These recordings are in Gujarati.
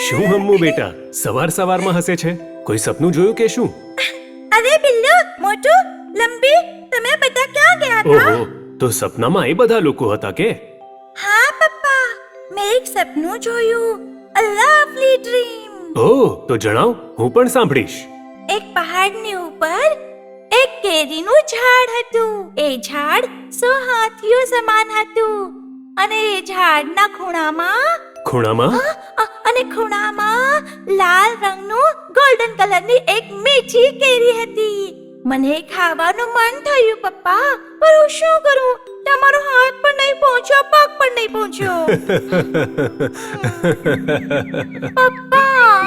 શું હમ્મુ બેટા, સવાર સવારમાં હસે છે? કોઈ સપનું જોયું કે શું? અરે બિલ્લુ, મોટુ, લંબી, તમે બધા ક્યાં ગયા હતા? ઓહો, તો સપનામાં એ બધા લોકો હતા કે? હા પપ્પા, મેં એક સપનું જોયું, a lovely dream. ઓહ, તો જણાવ, હું પણ સાંભળીશ. એક પહાડની ઉપર એક કેરીનું ઝાડ હતું. એ ઝાડ 100 હાથીઓ સમાન હતું અને એ ઝાડના ખૂણામાં લાલ રંગનું ગોલ્ડન કલરની એક મીઠી કેરી હતી. મને ખાવાનું મન થયું પપ્પા, પણ હું શું કરું? તમારો હાથ પણ નહીં પહોંચ્યો, પગ પણ નહીં પહોંચ્યો. પપ્પા,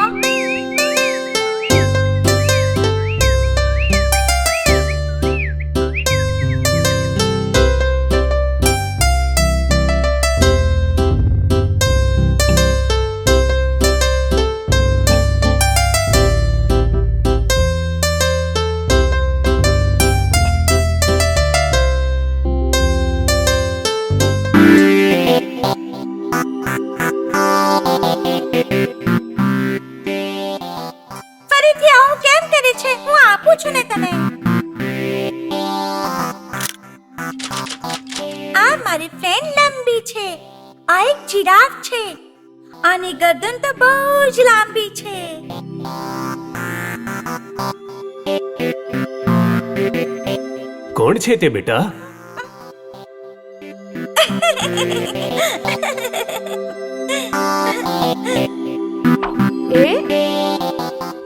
ફરીથી આવું કેમ કરે છે? હું આપું છું ને તને. આ મારી ફ્રેન્ડ લંબી છે. આ એક જીરાફ છે. આની ગરદન તો બહુ જ લાંબી છે. કોણ છે તે બેટા?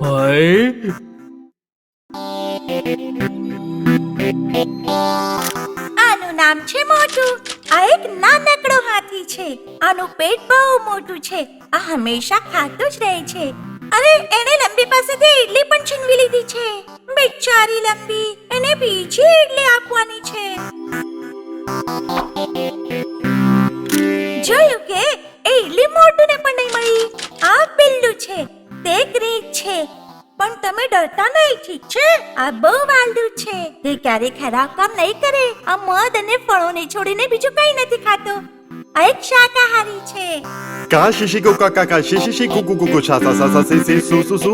હાય, આનું નામ છે મોટુ. આ એક નાનકડો હાથી છે. આનું પેટ બહુ મોટું છે. આ હંમેશા ખાતો જ રહે છે. અરે, એને લંબી પાસેથી ઈડલી પણ છીનવી લીધી છે. બિચારી લંબી, એને બીજી ઈડલી આપવાની છે. જોયું કે એ ઈડલી મોટુને પણ નહીં મળી. આ બિલ્લુ છે. તે ગ્રીક છે. પણ તમે ડરતા નહીં, ઠીક છે? આ બહુ વાલું છે. તે ક્યારે ખરાબ કામ નહીં કરે. આ મધ અને ફળોને છોડીને બીજું કંઈ નથી ખાતો. આ એક શાકાહારી છે. કા શીશી કો કાકા કા શીશી કુ કુ કુ છા સા સા સે સે સુ સુ સુ.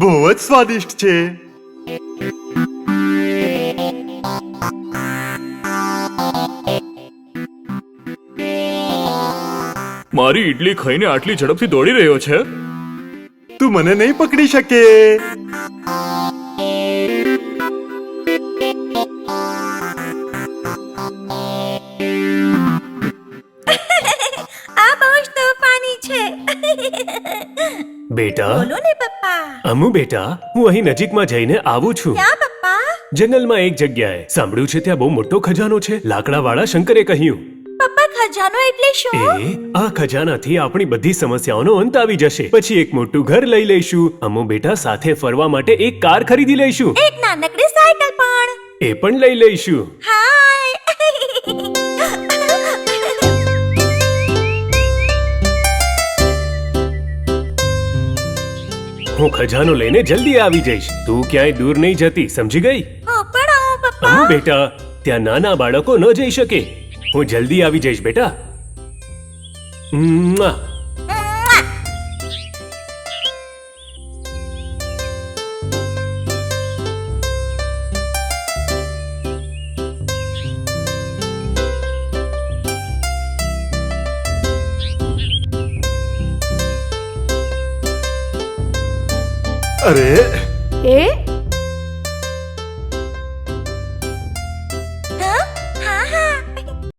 બહુ જ સ્વાદિષ્ટ છે. મારી ઈડલી ખાઈને આટલી ઝડપથી દોડી રહ્યો છે? તું મને નહીં પકડી શકે. આ બહુ જ તોફાની છે. બેટા, બોલો ને પપ્પા. અમ્મુ બેટા, હું અહીં નજીકમાં જઈને આવું છું. ક્યાં પપ્પા? જંગલમાં એક જગ્યાએ સાંભળ્યું છે ત્યાં બહુ મોટો ખજાનો છે. લાકડાવાળા શંકરે કહ્યું. પપ્પા, ખજાનો એટલે શું? આ ખજાનાથી આપણી બધી સમસ્યાઓનો અંત આવી જશે. પછી એક મોટું ઘર લઈ લઈશું. અમ્મુ બેટા, સાથે ફરવા માટે એક કાર ખરીદી લઈશું. એક નાનકડી સાયકલ પણ. એ પણ લઈ લઈશું. હાય. હું ખજાનો લઈને જલ્દી આવી જઈશ. તું ક્યાંય દૂર નહીં જતી, સમજી ગઈ? હું પણ આવું પપ્પા. અમ્મુ બેટા, ત્યાં નાના બાળકો ન જઈ શકે. હું જલ્દી આવી જઈશ બેટા. મ્વા. અરે, એ